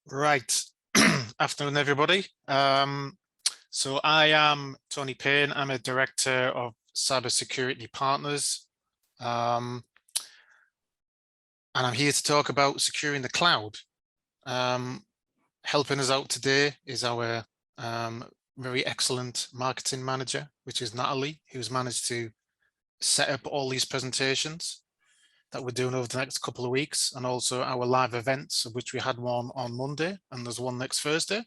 Right. Afternoon, everybody. So I am Tony Payne. I'm a director of cybersecurity partners. And I'm here to talk about securing the cloud. Helping us out today is our very excellent marketing manager, which is Natalie, who's managed to set up all these presentations that we're doing over the next couple of weeks, and also our live events, of which we had one on Monday and there's one next Thursday.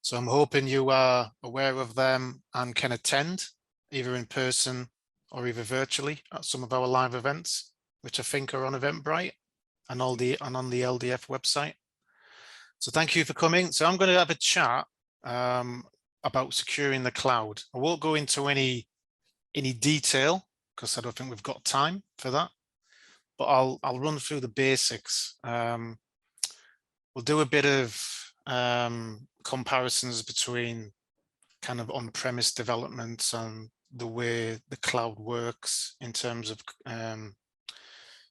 So I'm hoping you are aware of them and can attend either in person or either virtually at some of our live events, which I think are on Eventbrite and on the LDF website. So thank you for coming. So I'm going to have a chat about securing the cloud. I won't go into any detail because I don't think we've got time for that, but I'll run through the basics. We'll do a bit of comparisons between kind of on-premise developments and the way the cloud works in terms of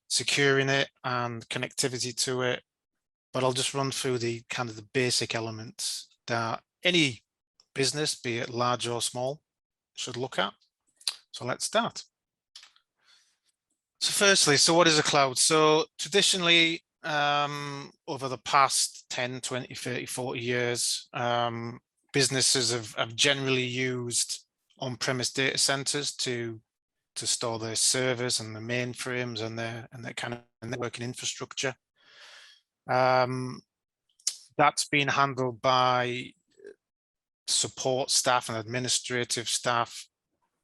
securing it and connectivity to it. But I'll just run through the kind of the basic elements that any business, be it large or small, should look at. So let's start. So firstly, so what is a cloud? So traditionally, over the past 10, 20, 30, 40 years, businesses have generally used on-premise data centers to store their servers and the mainframes and their kind of networking infrastructure. That's been handled by support staff and administrative staff,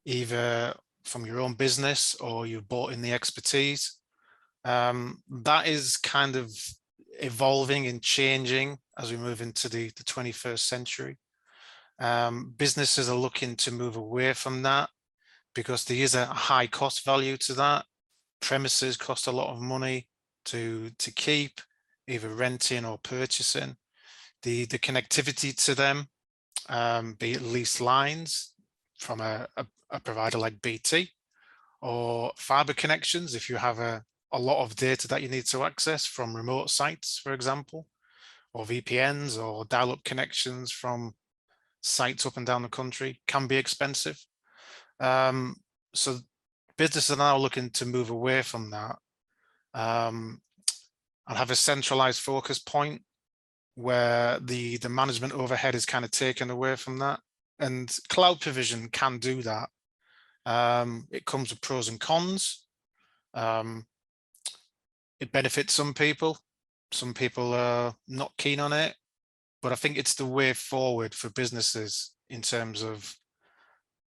either from your own business or you've bought in the expertise. That is kind of evolving and changing as we move into the 21st century. Businesses are looking to move away from that because there is a high cost value to that. Premises cost a lot of money to keep, either renting or purchasing. The connectivity to them, be it leased lines from a provider like BT, or fiber connections if you have a lot of data that you need to access from remote sites, for example, or VPNs or dial-up connections from sites up and down the country, can be expensive. So businesses are now looking to move away from that and have a centralized focus point where the management overhead is kind of taken away from that. And cloud provision can do that. It comes with pros and cons. It benefits some people. Some people are not keen on it, but I think it's the way forward for businesses in terms of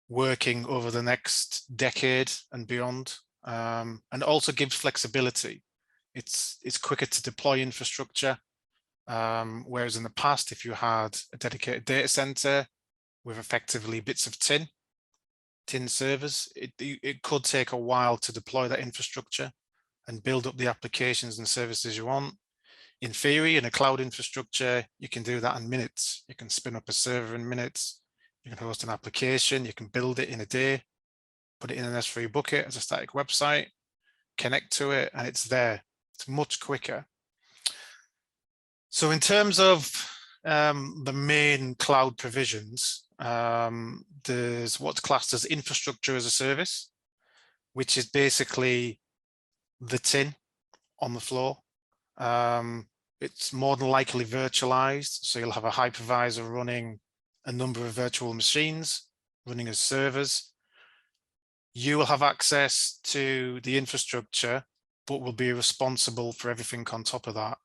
working over the next decade and beyond, and also gives flexibility. It's quicker to deploy infrastructure, whereas in the past, if you had a dedicated data center with effectively bits of tin servers, it could take a while to deploy that infrastructure and build up the applications and services you want. In theory, in a cloud infrastructure, you can do that in minutes. You can spin up a server in minutes. You can host an application. You can build it in a day, put it in an S3 bucket as a static website, connect to it, and it's there. It's much quicker. So in terms of the main cloud provisions, there's what's classed as infrastructure as a service, which is basically the tin on the floor. It's more than likely virtualized, so you'll have a hypervisor running a number of virtual machines running as servers. You will have access to the infrastructure, but will be responsible for everything on top of that.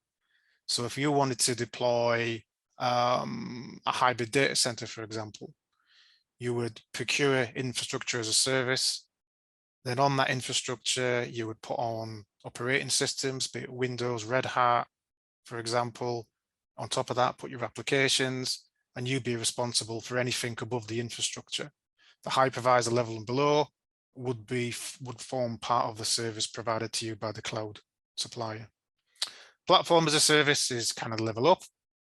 So if you wanted to deploy a hybrid data center, for example, you would procure infrastructure as a service. Then on that infrastructure, you would put on operating systems, be it Windows, Red Hat, for example. On top of that, put your applications, and you'd be responsible for anything above the infrastructure. The hypervisor level and below would form part of the service provided to you by the cloud supplier. Platform as a service is kind of level up.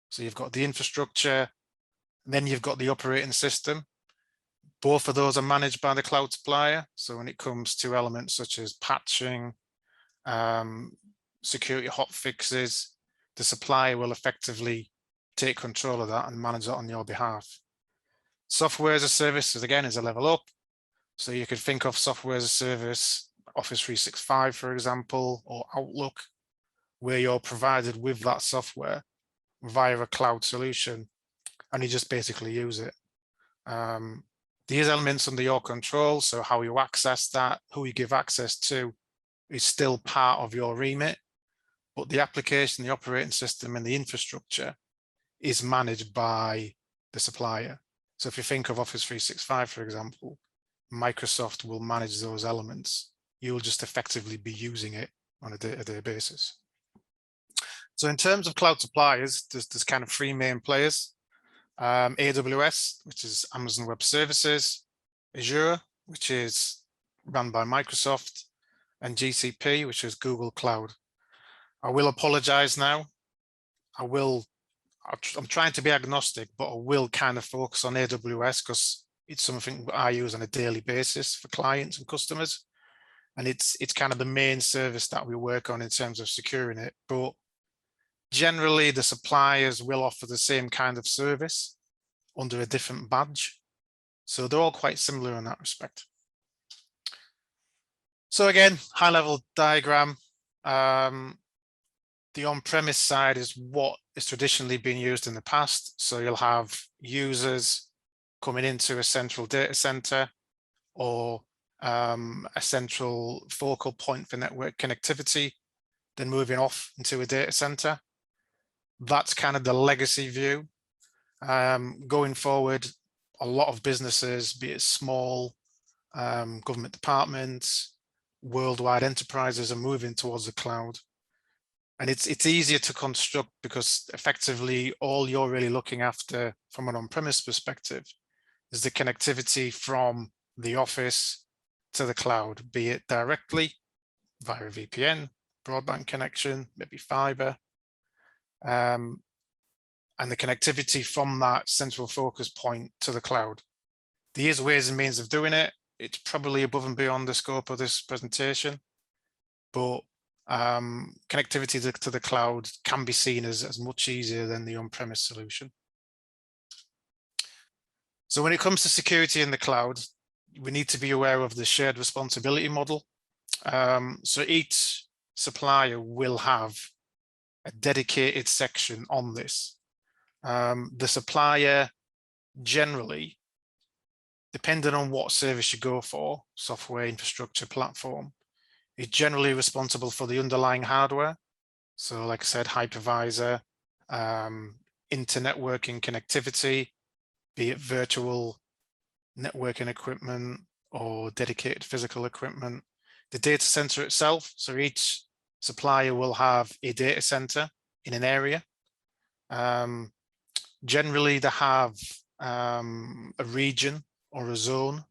So you've got the infrastructure, and then you've got the operating system. Both of those are managed by the cloud supplier. So when it comes to elements such as patching, security hotfixes, the supplier will effectively take control of that and manage it on your behalf. Software as a service, again, is a level up. So you could think of software as a service, Office 365, for example, or Outlook, where you're provided with that software via a cloud solution, and you just basically use it. These elements under your control, so how you access that, who you give access to, is still part of your remit, but the application, the operating system, and the infrastructure is managed by the supplier. So if you think of Office 365, for example, Microsoft will manage those elements. You'll just effectively be using it on a day-to-day basis. So in terms of cloud suppliers, there's kind of three main players. AWS, which is Amazon Web Services, Azure, which is run by Microsoft, and GCP, which is Google Cloud. I will apologize now. I'm trying to be agnostic, but I will kind of focus on AWS because it's something I use on a daily basis for clients and customers. And it's kind of the main service that we work on in terms of securing it. But generally, the suppliers will offer the same kind of service under a different badge. So they're all quite similar in that respect. So again, high level diagram. The on-premise side is what is traditionally been used in the past. So you'll have users coming into a central data center or a central focal point for network connectivity, then moving off into a data center. That's kind of the legacy view. Going forward, a lot of businesses, be it small government departments, worldwide enterprises, are moving towards the cloud. And it's easier to construct because effectively all you're really looking after from an on-premise perspective is the connectivity from the office to the cloud, be it directly via a VPN, broadband connection, maybe fiber, and the connectivity from that central focus point to the cloud. There are ways and means of doing it. It's probably above and beyond the scope of this presentation, but connectivity to the cloud can be seen as much easier than the on-premise solution. So when it comes to security in the cloud, we need to be aware of the shared responsibility model. So each supplier will have a dedicated section on this. The supplier generally, depending on what service you go for, software, infrastructure, platform, is generally responsible for the underlying hardware. So like I said, hypervisor, inter-networking connectivity, be it virtual networking equipment or dedicated physical equipment. The data center itself, so each supplier will have a data center in an area. Generally, they have a region or a zone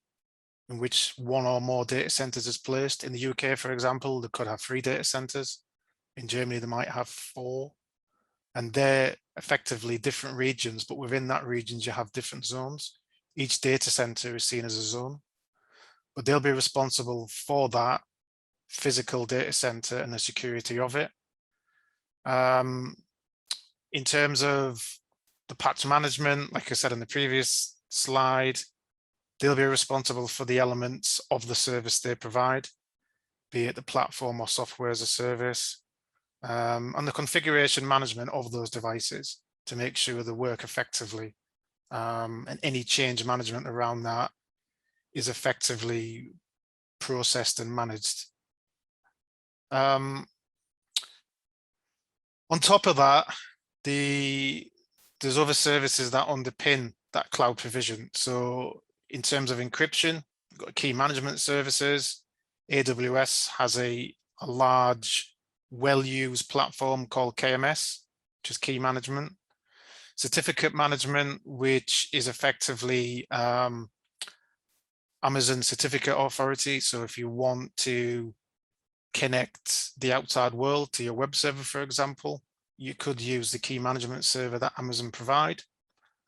in which one or more data centers is placed. In the UK, for example, they could have 3 data centers. In Germany, they might have 4. And they're effectively different regions, but within that regions, you have different zones. Each data center is seen as a zone, but they'll be responsible for that physical data center and the security of it. In terms of the patch management, like I said in the previous slide, they'll be responsible for the elements of the service they provide, be it the platform or software as a service, and the configuration management of those devices to make sure they work effectively. And any change management around that is effectively processed and managed. On top of that, there's other services that underpin that cloud provision. So in terms of encryption, we've got key management services. AWS has a large, well-used platform called KMS, which is key management. Certificate management, which is effectively Amazon Certificate Authority. So if you want to connect the outside world to your web server, for example, you could use the key management server that Amazon provide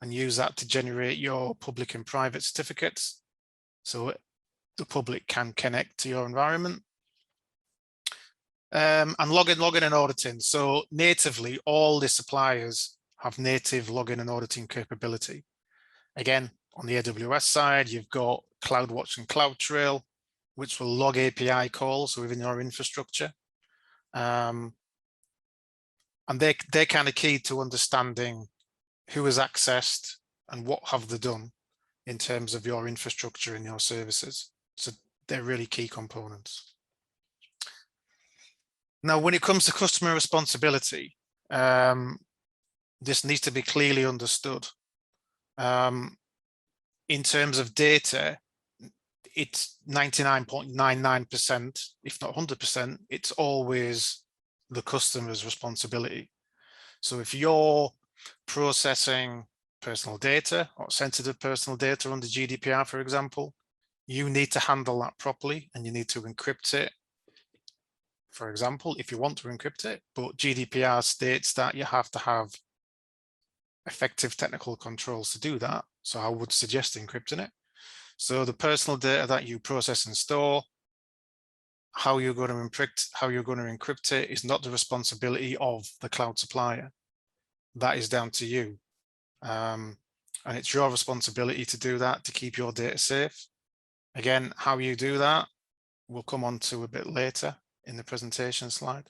and use that to generate your public and private certificates. So the public can connect to your environment. And login and auditing. So natively, all the suppliers have native login and auditing capability. Again, on the AWS side, you've got CloudWatch and CloudTrail, which will log API calls within your infrastructure. And they're kind of key to understanding who has accessed and what have they done in terms of your infrastructure and your services. So they're really key components. Now, when it comes to customer responsibility, this needs to be clearly understood. In terms of data, it's 99.99%, if not 100%, it's always the customer's responsibility. So if you're processing personal data or sensitive personal data under GDPR, for example, you need to handle that properly and you need to encrypt it, for example, if you want to encrypt it. But GDPR states that you have to have effective technical controls to do that. So I would suggest encrypting it. So the personal data that you process and store, how you're going to encrypt it is not the responsibility of the cloud supplier. That is down to you. And it's your responsibility to do that, to keep your data safe. Again, how you do that, we'll come on to a bit later in the presentation slide.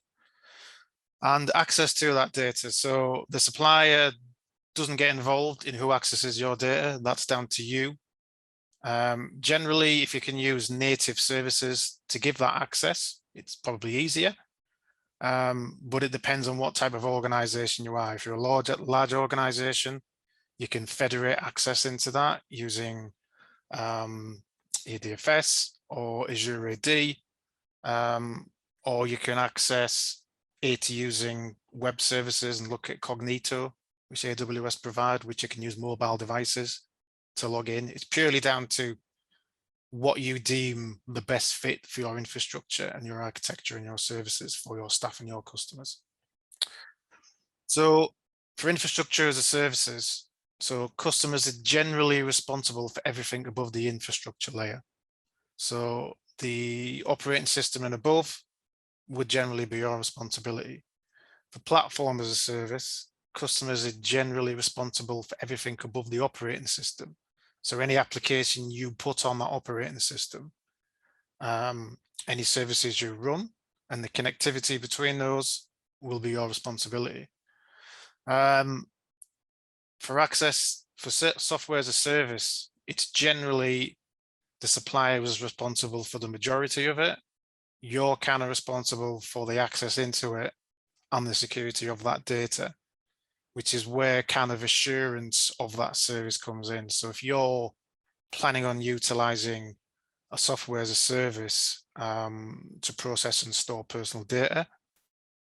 And access to that data. So the supplier doesn't get involved in who accesses your data. That's down to you. Generally, if you can use native services to give that access, it's probably easier. But it depends on what type of organization you are. If you're a large organization, you can federate access into that using ADFS or Azure AD, or you can access it using web services and look at Cognito, which AWS provide, which you can use mobile devices to log in. It's purely down to what you deem the best fit for your infrastructure and your architecture and your services for your staff and your customers. So for infrastructure as a services, so customers are generally responsible for everything above the infrastructure layer. So the operating system and above would generally be your responsibility. For platform as a service, customers are generally responsible for everything above the operating system. So any application you put on that operating system, any services you run, and the connectivity between those will be your responsibility. For access for software as a service, it's generally the supplier is responsible for the majority of it. You're kind of responsible for the access into it and the security of that data, which is where kind of assurance of that service comes in. So if you're planning on utilizing a software as a service to process and store personal data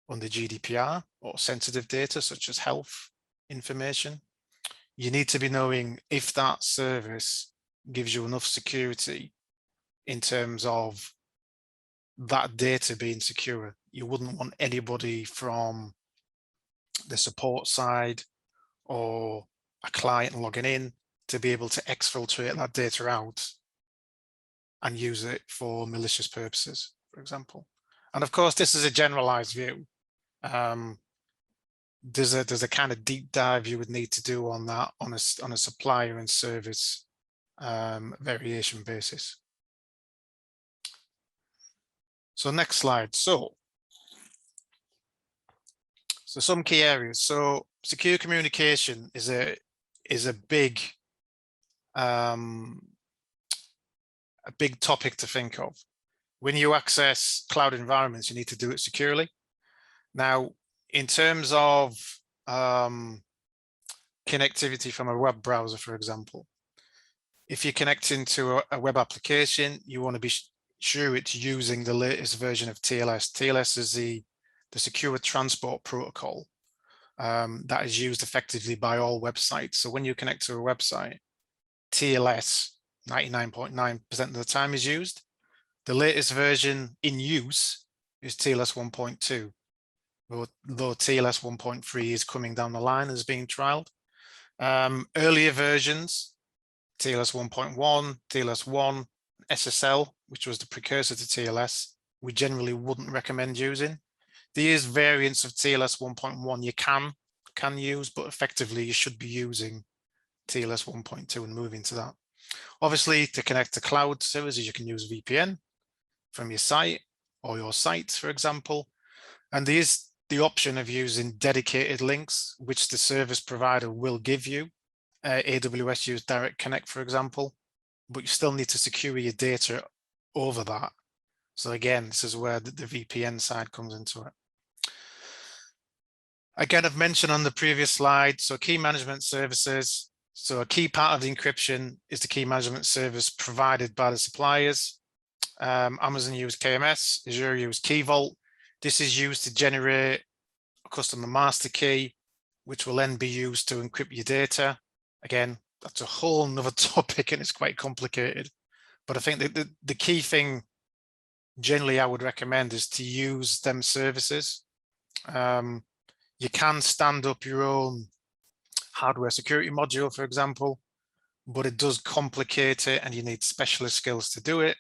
under GDPR or sensitive data such as health information, you need to be knowing if that service gives you enough security in terms of that data being secure. You wouldn't want anybody from the support side or a client logging in to be able to exfiltrate that data out and use it for malicious purposes, for example. And of course, this is a generalized view. There's a kind of deep dive you would need to do on that on a supplier and service variation basis. So next slide. So some key areas. So secure communication is a big topic to think of. When you access cloud environments, you need to do it securely. Now, in terms of connectivity from a web browser, for example, if you're connecting to a web application, you want to be sure it's using the latest version of TLS. TLS is the secure transport protocol that is used effectively by all websites. So when you connect to a website, TLS 99.9% of the time is used. The latest version in use is TLS 1.2, though TLS 1.3 is coming down the line as being trialed. Earlier versions, TLS 1.1, TLS 1, SSL, which was the precursor to TLS, we generally wouldn't recommend using. There is variants of TLS 1.1 you can use, but effectively you should be using TLS 1.2 and moving to that. Obviously, to connect to cloud services, you can use VPN from your site or your sites, for example. And there is the option of using dedicated links, which the service provider will give you. AWS use Direct Connect, for example, but you still need to secure your data over that. So again, this is where the VPN side comes into it. Again, I've mentioned on the previous slide, so key management services. So a key part of the encryption is the key management service provided by the suppliers. Amazon use KMS, Azure use Key Vault. This is used to generate a customer master key, which will then be used to encrypt your data. Again, that's a whole nother topic and it's quite complicated. But I think that the key thing generally I would recommend is to use them services. You can stand up your own hardware security module, for example, but it does complicate it and you need specialist skills to do it.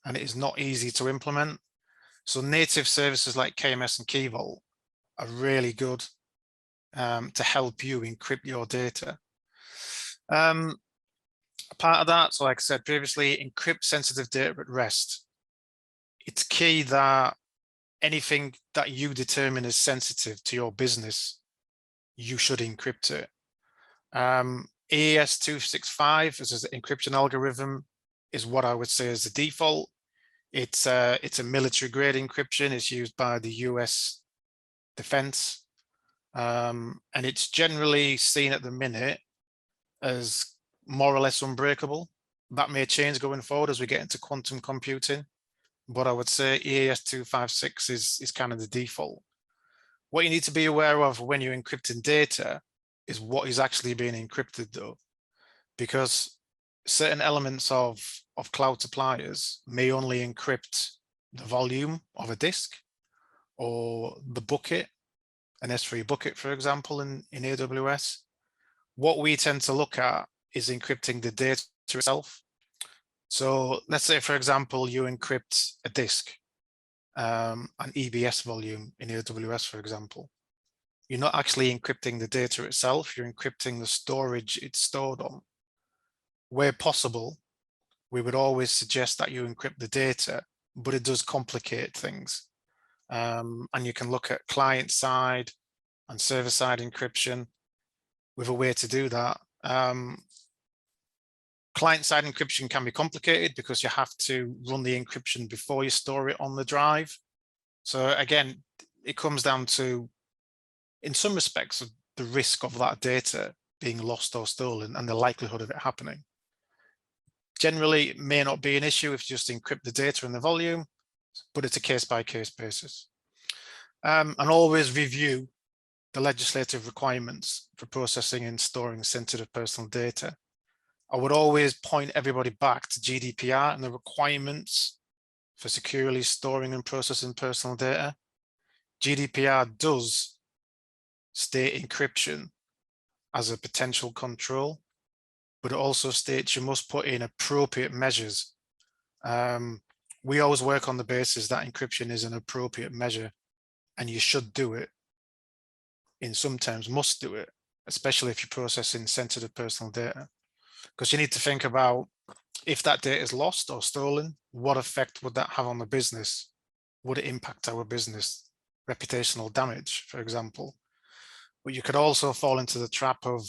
And it is not easy to implement. So native services like KMS and Key Vault are really good to help you encrypt your data. Part of that, so like I said previously, encrypt sensitive data at rest. It's key that anything that you determine is sensitive to your business, you should encrypt it. AES 265 as an encryption algorithm is what I would say is the default. It's a military grade encryption. It's used by the US Defense. And it's generally seen at the minute as more or less unbreakable. That may change going forward as we get into quantum computing. But I would say EAS 256 is kind of the default. What you need to be aware of when you're encrypting data is what is actually being encrypted though, because certain elements of cloud suppliers may only encrypt the volume of a disk or the bucket, an S3 bucket, for example, in AWS. What we tend to look at is encrypting the data itself. So let's say, for example, you encrypt a disk, an EBS volume in AWS, for example. You're not actually encrypting the data itself, you're encrypting the storage it's stored on. Where possible, we would always suggest that you encrypt the data, but it does complicate things. And you can look at client side and server side encryption with a way to do that. Client-side encryption can be complicated because you have to run the encryption before you store it on the drive. So again, it comes down to, in some respects, the risk of that data being lost or stolen and the likelihood of it happening. Generally, it may not be an issue if you just encrypt the data in the volume, but it's a case-by-case basis. And always review the legislative requirements for processing and storing sensitive personal data. I would always point everybody back to GDPR and the requirements for securely storing and processing personal data. GDPR does state encryption as a potential control, but it also states you must put in appropriate measures. We always work on the basis that encryption is an appropriate measure and you should do it. In some terms, must do it, especially if you're processing sensitive personal data. Because you need to think about, if that data is lost or stolen, what effect would that have on the business? Would it impact our business? Reputational damage, for example. But you could also fall into the trap of,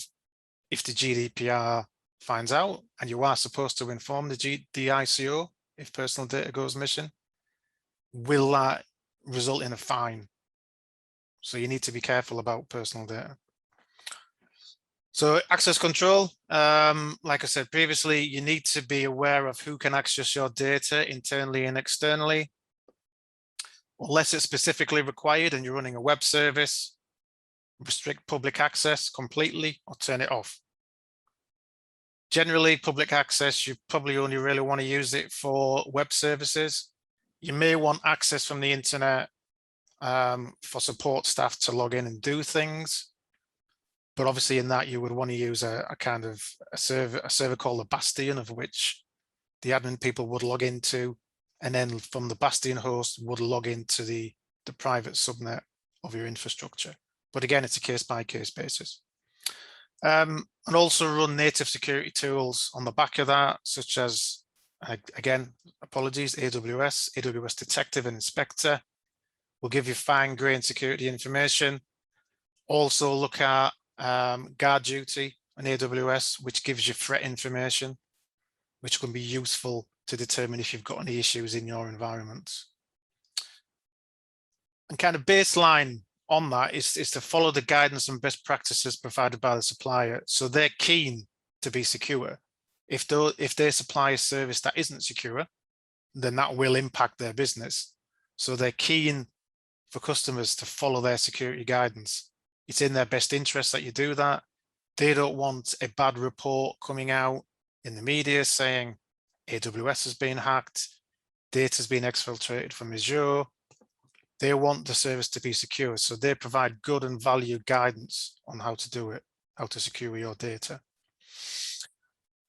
if the GDPR finds out and you are supposed to inform the ICO if personal data goes missing, will that result in a fine? So you need to be careful about personal data. So access control, like I said previously, you need to be aware of who can access your data internally and externally. Unless it's specifically required and you're running a web service, restrict public access completely or turn it off. Generally, public access, you probably only really want to use it for web services. You may want access from the internet for support staff to log in and do things. But obviously in that you would want to use a kind of a server called a bastion, of which the admin people would log into and then from the Bastion host would log into the private subnet of your infrastructure. But again, it's a case-by-case basis. And also run native security tools on the back of that, such as, again, apologies, AWS Detective and Inspector will give you fine-grained security information. Also look at Guard Duty on AWS, which gives you threat information, which can be useful to determine if you've got any issues in your environment. And kind of baseline on that is to follow the guidance and best practices provided by the supplier. So they're keen to be secure. If they supply a service that isn't secure, then that will impact their business. So they're keen for customers to follow their security guidance. It's in their best interest that you do that. They don't want a bad report coming out in the media saying AWS has been hacked, data has been exfiltrated from Azure. They want the service to be secure, so they provide good and valued guidance on how to do it, how to secure your data.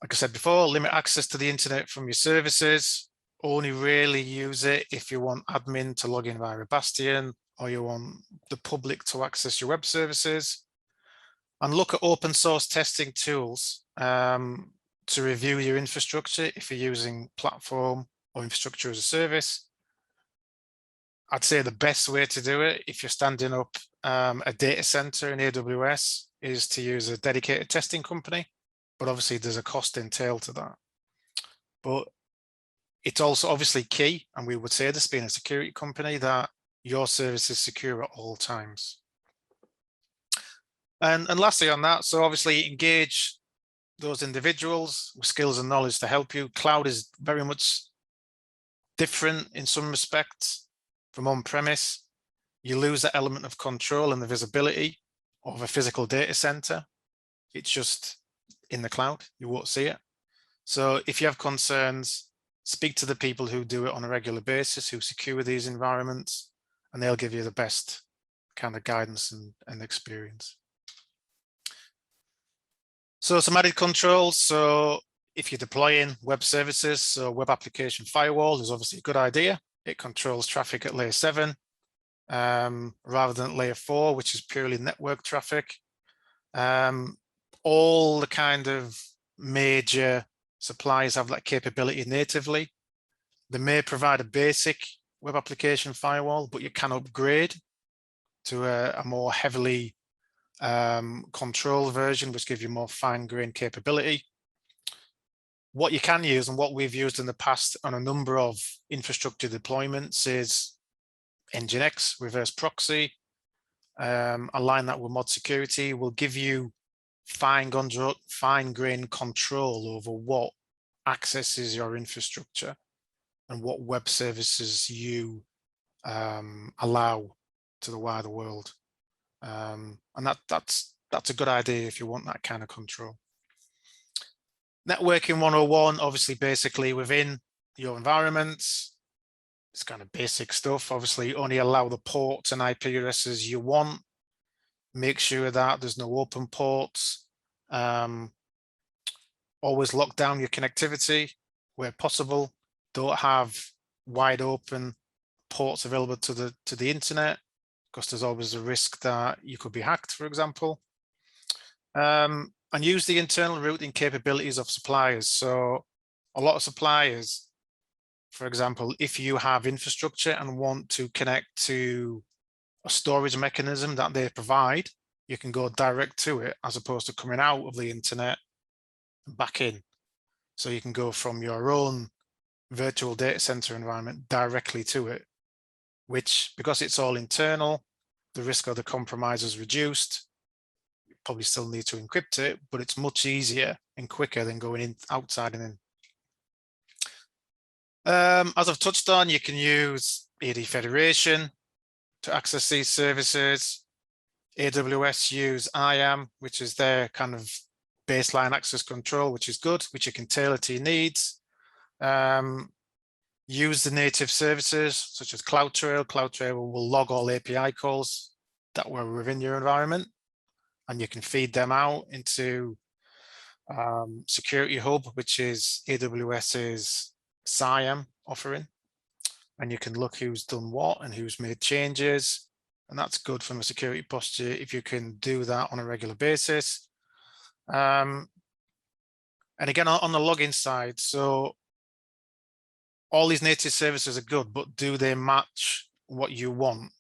Like I said before, limit access to the internet from your services. Only really use it if you want admin to log in via a Bastion, or you want the public to access your web services. And look at open source testing tools to review your infrastructure if you're using platform or infrastructure as a service. I'd say the best way to do it, if you're standing up a data center in AWS, is to use a dedicated testing company. But obviously there's a cost entailed to that. But it's also obviously key, and we would say this being a security company, that your service is secure at all times. And lastly on that, so obviously engage those individuals with skills and knowledge to help you. Cloud is very much different in some respects from on-premise. You lose that element of control and the visibility of a physical data center. It's just in the cloud, you won't see it. So if you have concerns, speak to the people who do it on a regular basis, who secure these environments, and they'll give you the best kind of guidance and experience. So some added controls. So if you're deploying web services, so web application firewall is obviously a good idea. It controls traffic at layer 7 rather than layer 4, which is purely network traffic. All the kind of major suppliers have that capability natively. They may provide a basic web application firewall, but you can upgrade to a more heavily control version, which gives you more fine-grained capability. What you can use, and what we've used in the past on a number of infrastructure deployments, is Nginx, reverse proxy. Align that with mod security will give you fine-grained control over what accesses your infrastructure and what web services you allow to the wider world. And that's a good idea if you want that kind of control. Networking 101, obviously, basically within your environments, it's kind of basic stuff. Obviously, only allow the ports and IP addresses you want. Make sure that there's no open ports. Always lock down your connectivity where possible. Don't have wide open ports available to the internet, because there's always a risk that you could be hacked, for example. And use the internal routing capabilities of suppliers. So a lot of suppliers, for example, if you have infrastructure and want to connect to a storage mechanism that they provide, you can go direct to it as opposed to coming out of the internet and back in. So you can go from your own virtual data center environment directly to it, which, because it's all internal, the risk of the compromise is reduced. You probably still need to encrypt it, but it's much easier and quicker than going in outside and in. As I've touched on, you can use AD Federation to access these services. AWS use IAM, which is their kind of baseline access control, which is good, which you can tailor to your needs. Use the native services such as CloudTrail. CloudTrail will log all API calls that were within your environment, and you can feed them out into Security Hub, which is AWS's SIAM offering. and you can look who's done what and who's made changes. And that's good from a security posture if you can do that on a regular basis. And again, on the login side, so all these native services are good, but do they match what you want?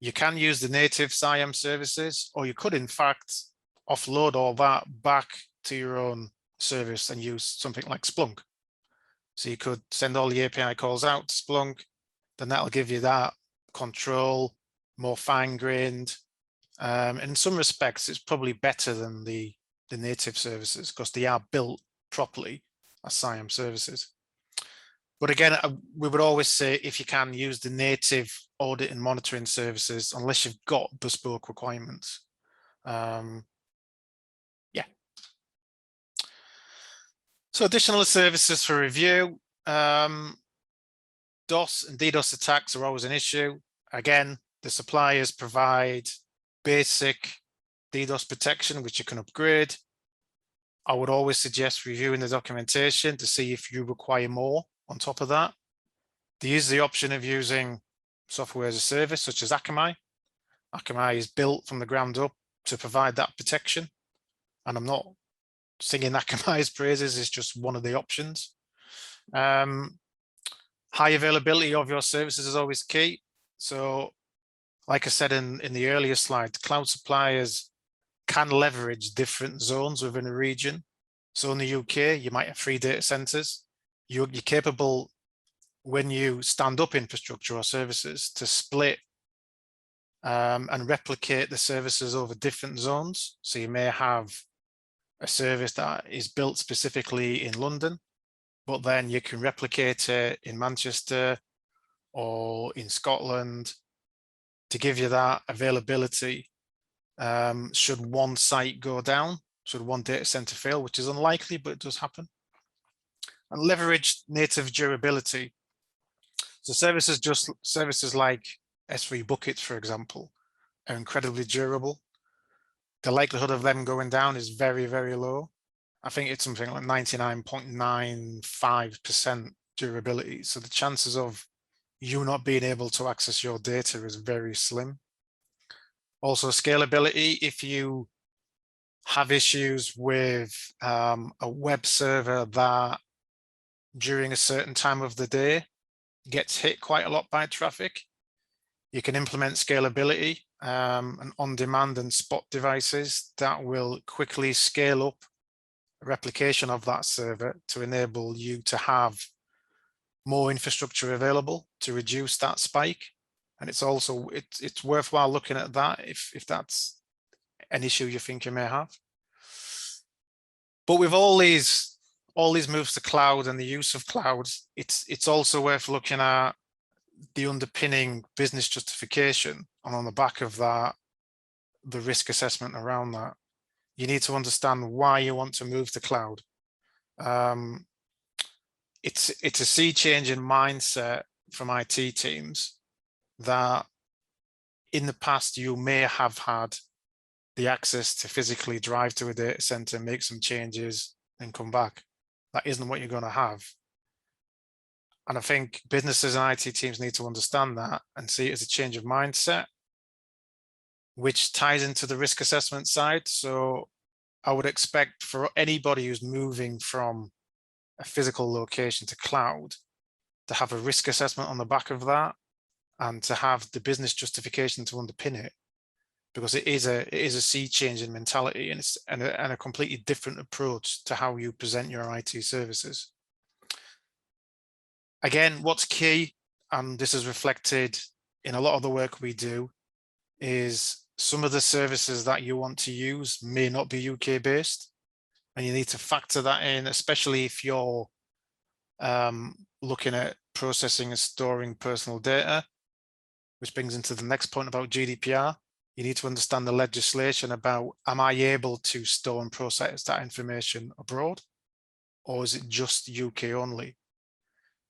You can use the native SIAM services, or you could in fact offload all that back to your own service and use something like Splunk. So you could send all the API calls out to Splunk, then that'll give you that control, more fine-grained. In some respects, it's probably better than the native services because they are built properly as SIAM services. But again, we would always say if you can use the native audit and monitoring services, unless you've got bespoke requirements. Yeah. So additional services for review. DOS and DDoS attacks are always an issue. Again, the suppliers provide basic DDoS protection, which you can upgrade. I would always suggest reviewing the documentation to see if you require more on top of that. There is the option of using software as a service, such as Akamai. Akamai is built from the ground up to provide that protection. And I'm not singing Akamai's praises, it's just one of the options. High availability of your services is always key. So like I said in the earlier slide, cloud suppliers can leverage different zones within a region. So in the UK, you might have 3 data centers. You're capable, when you stand up infrastructure or services, to split and replicate the services over different zones. So you may have a service that is built specifically in London, but then you can replicate it in Manchester or in Scotland to give you that availability. Should one site go down, should one data center fail, which is unlikely, but it does happen. And leverage native durability. So services like S3 buckets, for example, are incredibly durable. The likelihood of them going down is very, very low. I think it's something like 99.95% durability. So the chances of you not being able to access your data is very slim. Also scalability, if you have issues with a web server that during a certain time of the day gets hit quite a lot by traffic, you can implement scalability and on-demand and spot devices that will quickly scale up a replication of that server to enable you to have more infrastructure available to reduce that spike. And it's also, it's worthwhile looking at that if that's an issue you think you may have. But with all these moves to cloud and the use of cloud, it's also worth looking at the underpinning business justification, and on the back of that, the risk assessment around that. You need to understand why you want to move to cloud. It's a sea change in mindset from IT teams that in the past you may have had the access to physically drive to a data center, make some changes and come back. That isn't what you're going to have. And I think businesses and IT teams need to understand that and see it as a change of mindset, which ties into the risk assessment side. So I would expect for anybody who's moving from a physical location to cloud to have a risk assessment on the back of that and to have the justification to underpin it, because it is a sea change in mentality, and it's a completely different approach to how you present your IT services. Again, what's key, and this is reflected in a lot of the work we do, is some of the services that you want to use may not be UK based, and you need to factor that in, especially if you're looking at processing and storing personal data, which brings into the next point about GDPR. You need to understand the legislation about, am I able to store and process that information abroad, or is it just UK only?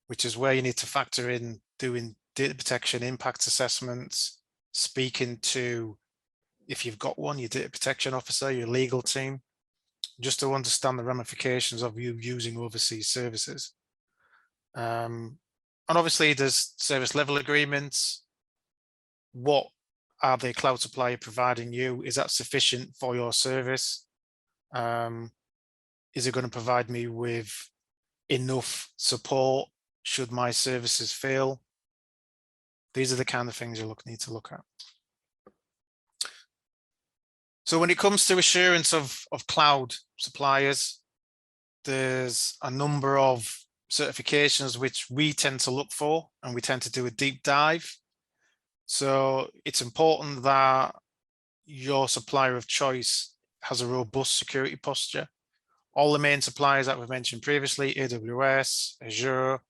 Which is where you need to factor in doing data protection impact assessments, speaking to, if you've got one, your data protection officer, your legal team, just to understand the ramifications of you using overseas services. And obviously there's service level agreements. What are the cloud supplier providing you? Is that sufficient for your service? Is it going to provide me with enough support should my services fail? These are the kind of things you need to look at. So when it comes to assurance of cloud suppliers, there's a number of certifications which we tend to look for, and we tend to do a deep dive. So it's important that your supplier of choice has a robust security posture. All the main suppliers that we've mentioned previously, AWS, Azure,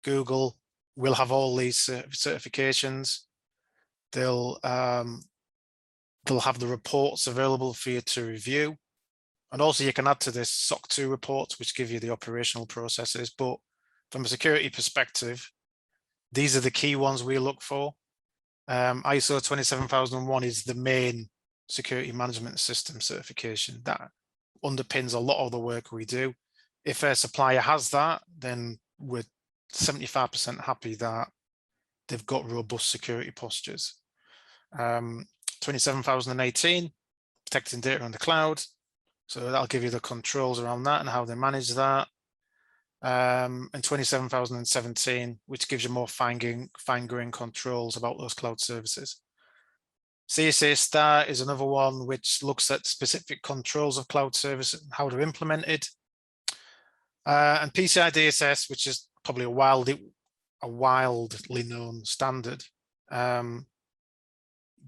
Google, will have all these certifications. They'll have the reports available for you to review. And also you can add to this SOC 2 reports, which give you the operational processes. But from a security perspective, these are the key ones we look for. ISO 27001 is the main security management system certification that underpins a lot of the work we do. If a supplier has that, then we're 75% happy that they've got robust security postures. 27018, protecting data on the cloud. So that'll give you the controls around that and how they manage that. And 27017, which gives you more fine-grained controls about those cloud services. CSA Star is another one which looks at specific controls of cloud services and how they're implemented. And PCI DSS, which is probably a wildly known standard,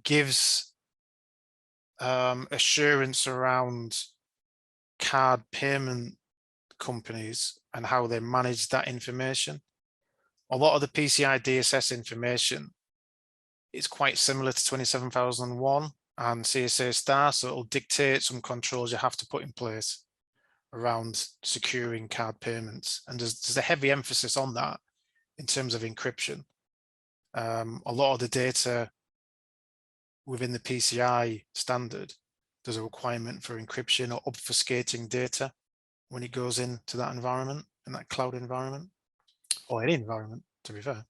gives assurance around card payment companies and how they manage that information. A lot of the PCI DSS information is quite similar to 27001 and CSA Star, so it'll dictate some controls you have to put in place around securing card payments. And there's a heavy emphasis on that in terms of encryption. A lot of the data within the PCI standard, there's a requirement for encryption or obfuscating data when it goes into that environment, in that cloud environment, or any environment, to be fair.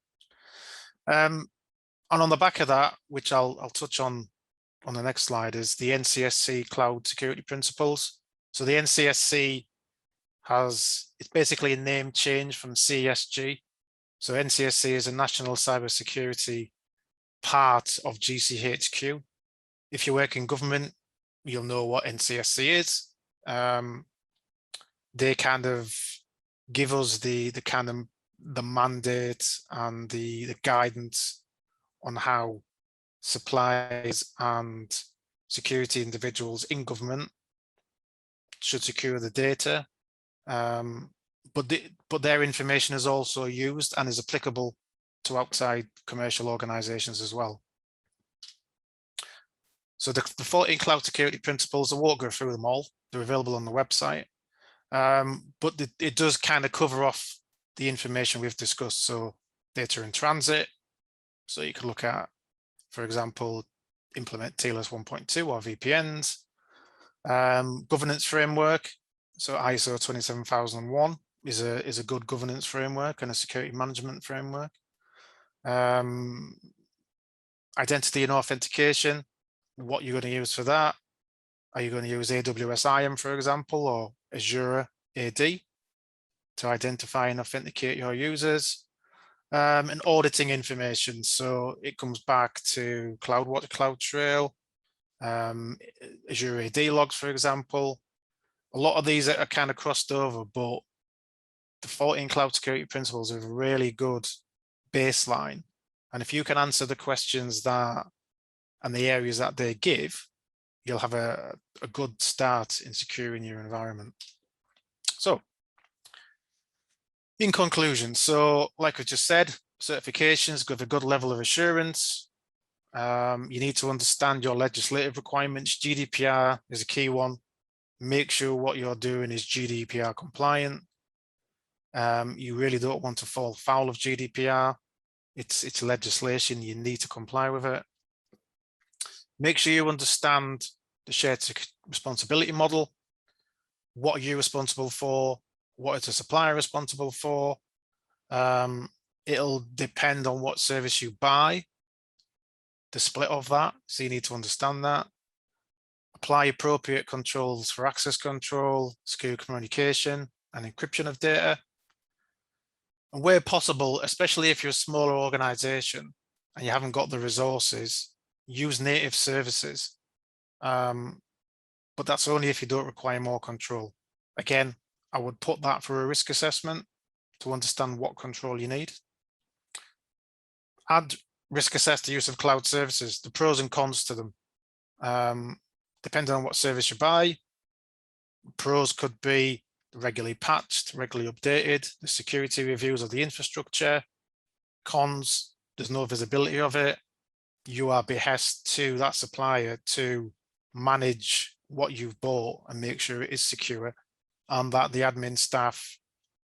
And on the back of that, which I'll touch on the next slide, is the NCSC Cloud Security Principles. So the NCSC it's basically a name change from CSG. So NCSC is a National Cybersecurity part of GCHQ. If you work in government, you'll know what NCSC is. They kind of give us the mandate and the guidance on how suppliers and security individuals in government should secure the data. But their information is also used and is applicable to outside commercial organizations as well. So the 14 cloud security principles, I won't go through them all. They're available on the website. But it does kind of cover off the information we've discussed. So data in transit. So you could look at, for example, implement TLS 1.2 or VPNs. Governance framework. So ISO 27001 is a good governance framework and a security management framework. Identity and authentication. What you're going to use for that? Are you going to use AWS IAM, for example, or Azure AD to identify and authenticate your users? And auditing information. So it comes back to CloudWatch, CloudTrail, Azure AD logs, for example. A lot of these are kind of crossed over, but the 14 cloud security principles are a really good baseline. And if you can answer the questions and the areas that they give, you'll have a good start in securing your environment. So, in conclusion, so like we just said, certifications give a good level of assurance. You need to understand your legislative requirements. GDPR is a key one. Make sure what you're doing is GDPR compliant. You really don't want to fall foul of GDPR. It's legislation, you need to comply with it. Make sure you understand the shared responsibility model. What are you responsible for? What is the supplier responsible for? It'll depend on what service you buy, the split of that. So you need to understand that. Apply appropriate controls for access control, secure communication, and encryption of data. And where possible, especially if you're a smaller organization and you haven't got the resources, use native services. But that's only if you don't require more control. Again, I would put that for a risk assessment to understand what control you need. Add risk assess the use of cloud services, the pros and cons to them. Depending on what service you buy, pros could be regularly patched, regularly updated, the security reviews of the infrastructure. Cons, there's no visibility of it. You are behest to that supplier to manage what you've bought and make sure it is secure, and that the admin staff,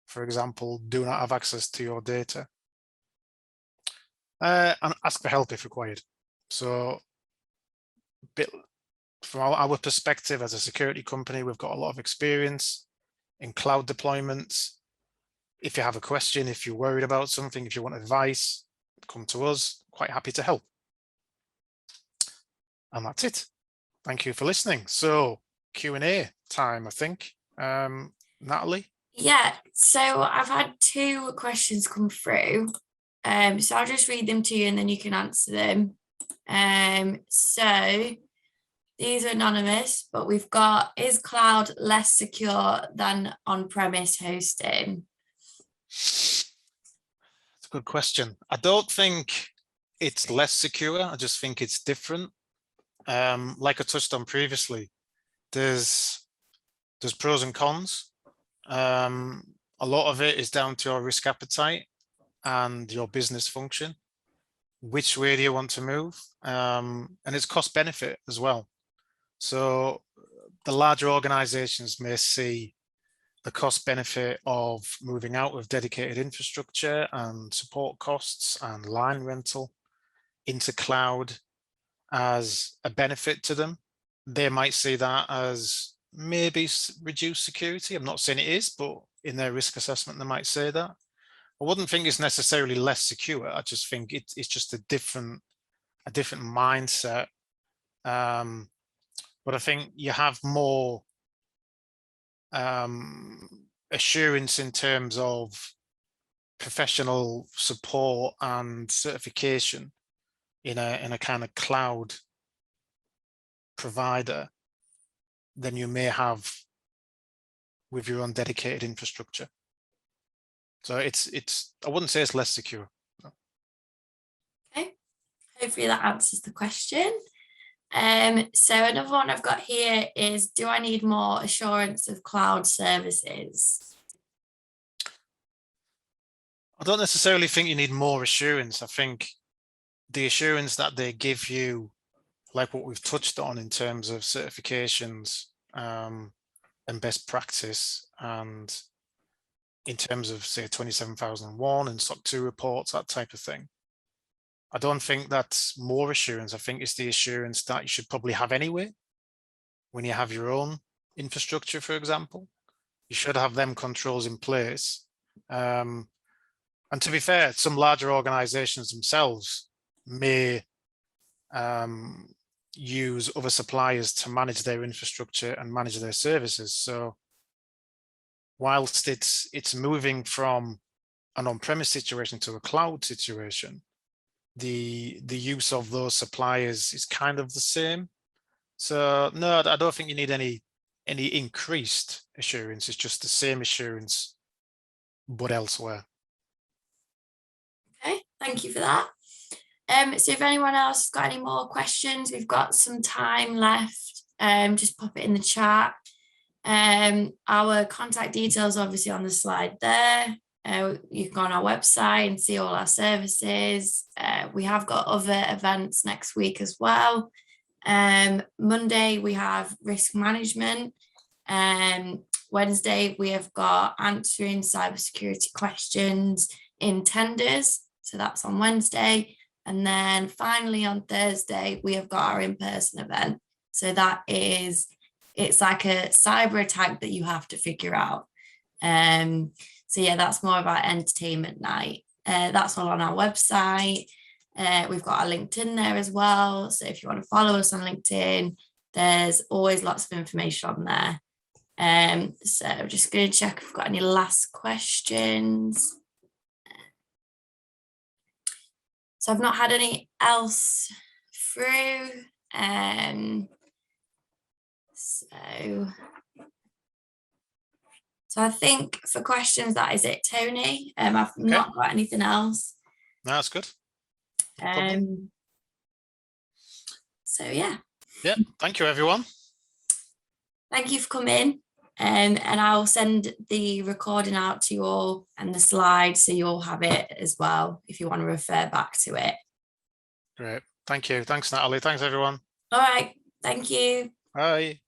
for example, do not have access to your data. And ask for help if required. So from our perspective as a security company, we've got a lot of experience in cloud deployments. If you have a question, if you're worried about something, if you want advice, come to us. Quite happy to help. And that's it. Thank you for listening. So Q&A time, I think. Natalie? Yeah, so I've had 2 questions come through. So I'll just read them to you and then you can answer them. So these are anonymous, but we've got, is cloud less secure than on-premise hosting? It's a good question. I don't think it's less secure. I just think it's different. Like I touched on previously, there's pros and cons. A lot of it is down to your risk appetite and your business function. Which way do you want to move? And it's cost benefit as well. So the larger organizations may see the cost benefit of moving out of dedicated infrastructure and support costs and line rental into cloud as a benefit to them. They might see that as maybe reduced security. I'm not saying it is, but in their risk assessment, they might say that. I wouldn't think it's necessarily less secure. I just think it's just a different mindset. But I think you have more assurance in terms of professional support and certification in a kind of cloud provider than you may have with your own dedicated infrastructure. So it's I wouldn't say it's less secure. No. Okay, hopefully that answers the question. So another one I've got here is, do I need more assurance of cloud services? I don't necessarily think you need more assurance. I think the assurance that they give you, like what we've touched on in terms of certifications and best practice, and in terms of, say, 27001 and SOC 2 reports, that type of thing. I don't think that's more assurance. I think it's the assurance that you should probably have anyway. When you have your own infrastructure, for example, you should have them controls in place. And to be fair, some larger organizations themselves may use other suppliers to manage their infrastructure and manage their services. So whilst it's moving from an on-premise situation to a cloud situation, the use of those suppliers is kind of the same. So no, I don't think you need any increased assurance. It's just the same assurance, but elsewhere. Okay, thank you for that. So if anyone else has got any more questions, we've got some time left. Just pop it in the chat. Our contact details are obviously on the slide there. You can go on our website and see all our services. We have got other events next week as well. Monday we have risk management. Wednesday we have got answering cybersecurity questions in tenders. So that's on Wednesday. And then finally on Thursday, we have got our in-person event. So that is, it's like a cyber attack that you have to figure out. So yeah, that's more of our entertainment night. That's all on our website. We've got our LinkedIn there as well. So if you want to follow us on LinkedIn, there's always lots of information on there. So I'm just going to check if we've got any last questions. So I've not had any else through. So I think for questions, that is it, Tony. I've not got anything else. No, that's good. So yeah. Yeah, thank you, everyone. Thank you for coming. And I'll send the recording out to you all and the slides so you all have it as well if you want to refer back to it. Great. Thank you. Thanks, Natalie. Thanks, everyone. All right. Thank you. Bye.